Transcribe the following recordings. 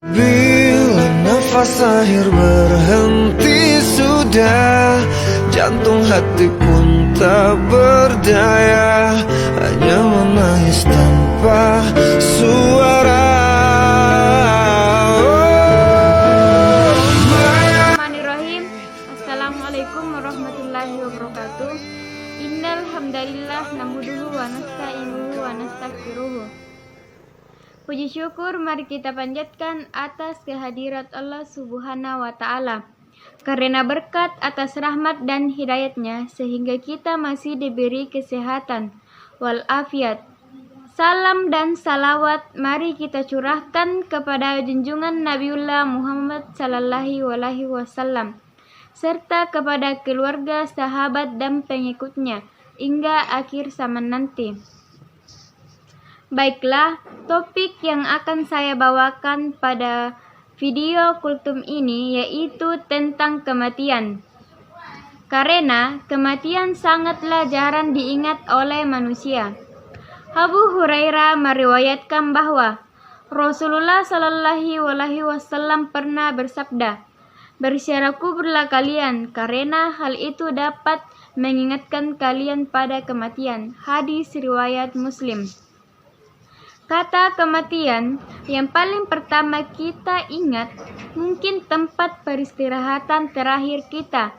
Bila nafas akhir berhenti sudah, jantung hati pun tak berdaya, hanya menangis tanpa suara. Bismillahirrahmanirrahim. Assalamualaikum warahmatullahi wabarakatuh. Innal hamdalillah nahmaduhu wa nasta'inuhu wa nastaghfiruh. Puji syukur mari kita panjatkan atas kehadirat Allah Subhanahu wa taala. Karena berkat atas rahmat dan hidayatnya sehingga kita masih diberi kesehatan walafiat. Salam dan salawat mari kita curahkan kepada junjungan Nabiullah Muhammad sallallahu alaihi wasallam serta kepada keluarga, sahabat dan pengikutnya hingga akhir zaman nanti. Baiklah, topik yang akan saya bawakan pada video kultum ini yaitu tentang kematian. Karena kematian sangatlah jarang diingat oleh manusia. Abu Hurairah meriwayatkan bahwa Rasulullah Shallallahu Alaihi Wasallam pernah bersabda, "Bersyarah kuburlah kalian, karena hal itu dapat mengingatkan kalian pada kematian." Hadis riwayat Muslim. Kata kematian yang paling pertama kita ingat mungkin tempat peristirahatan terakhir kita,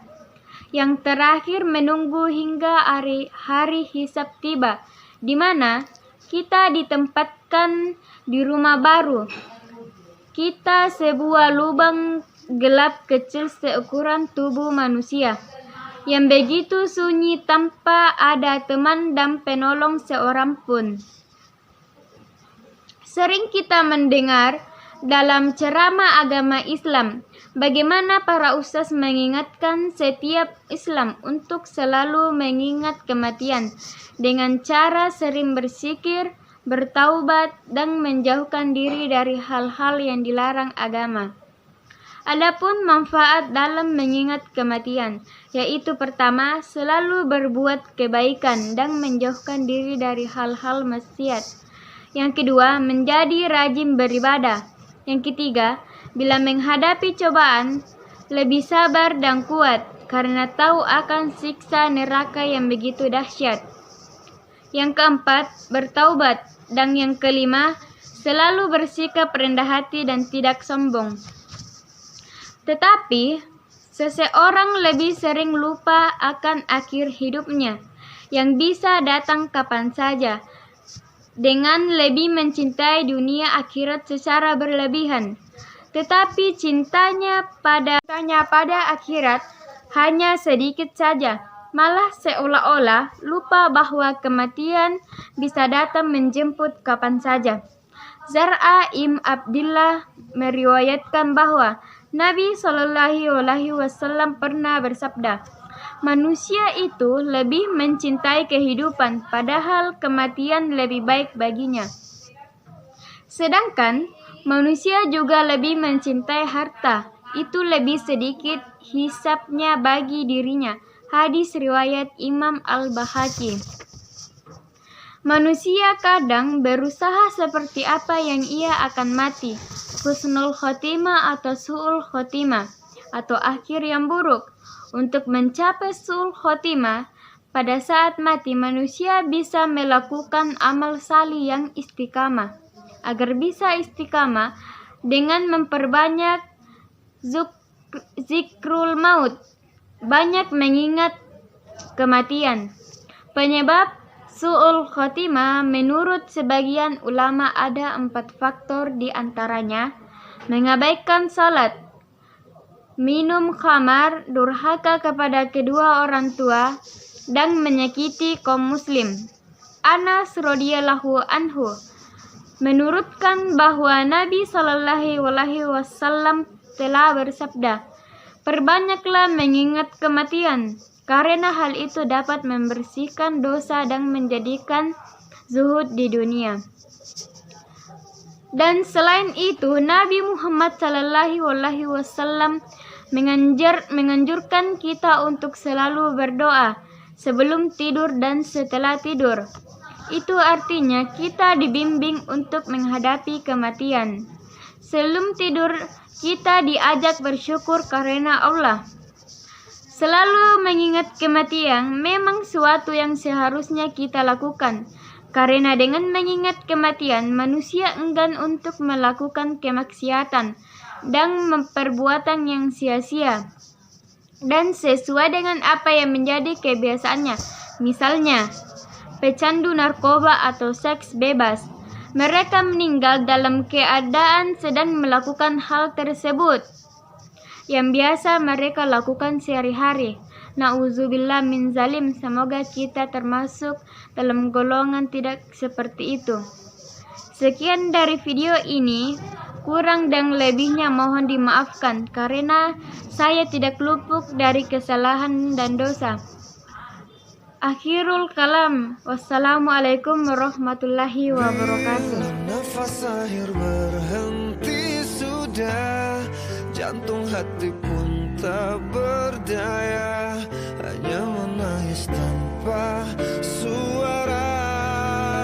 yang terakhir menunggu hingga hari hisab tiba, di mana kita ditempatkan di rumah baru. Kita sebuah lubang gelap kecil seukuran tubuh manusia, yang begitu sunyi tanpa ada teman dan penolong seorang pun. Sering kita mendengar dalam ceramah agama Islam bagaimana para ustaz mengingatkan setiap Islam untuk selalu mengingat kematian dengan cara sering berzikir, bertaubat, dan menjauhkan diri dari hal-hal yang dilarang agama. Adapun manfaat dalam mengingat kematian, yaitu pertama, selalu berbuat kebaikan dan menjauhkan diri dari hal-hal maksiat. Yang kedua, menjadi rajin beribadah. Yang ketiga, bila menghadapi cobaan, lebih sabar dan kuat karena tahu akan siksa neraka yang begitu dahsyat. Yang keempat, bertaubat. Dan yang kelima, selalu bersikap rendah hati dan tidak sombong. Tetapi, seseorang lebih sering lupa akan akhir hidupnya yang bisa datang kapan saja, dengan lebih mencintai dunia akhirat secara berlebihan. Tetapi cintanya pada akhirat hanya sedikit saja, malah seolah-olah lupa bahwa kematian bisa datang menjemput kapan saja. Zar'a ibn Abdillah meriwayatkan bahwa Nabi Shallallahu Alaihi Wasallam pernah bersabda, "Manusia itu lebih mencintai kehidupan, padahal kematian lebih baik baginya. Sedangkan manusia juga lebih mencintai harta, itu lebih sedikit hisabnya bagi dirinya." Hadis riwayat Imam Al-Bahaqi. Manusia kadang berusaha seperti apa yang ia akan mati, husnul khotimah atau su'ul khotimah, atau akhir yang buruk. Untuk mencapai su'ul khotimah, pada saat mati manusia bisa melakukan amal salih yang istiqamah. Agar bisa istiqamah dengan memperbanyak zikrul maut, banyak mengingat kematian. Penyebab su'ul khotimah menurut sebagian ulama ada 4 faktor, di antaranya mengabaikan salat, minum khamar, durhaka kepada kedua orang tua, dan menyakiti kaum muslim. Anas radhiyallahu anhu menurutkan bahwa Nabi Shallallahu Alaihi Wasallam telah bersabda, "Perbanyaklah mengingat kematian, karena hal itu dapat membersihkan dosa dan menjadikan zuhud di dunia." Dan selain itu, Nabi Muhammad Sallallahu Alaihi Wasallam menganjurkan kita untuk selalu berdoa sebelum tidur dan setelah tidur. Itu artinya kita dibimbing untuk menghadapi kematian. Sebelum tidur, kita diajak bersyukur karena Allah. Selalu mengingat kematian memang suatu yang seharusnya kita lakukan. Karena dengan mengingat kematian, manusia enggan untuk melakukan kemaksiatan dan perbuatan yang sia-sia dan sesuai dengan apa yang menjadi kebiasaannya. Misalnya, pecandu narkoba atau seks bebas. Mereka meninggal dalam keadaan sedang melakukan hal tersebut yang biasa mereka lakukan sehari-hari. Na'udzubillah min zalim. Semoga kita termasuk dalam golongan tidak seperti itu. Sekian dari video ini. Kurang dan lebihnya mohon dimaafkan karena saya tidak luput dari kesalahan dan dosa. Akhirul kalam. Wassalamualaikum warahmatullahi wabarakatuh. Nafas akhir berhenti sudah, jantung hati pun tak berdaya.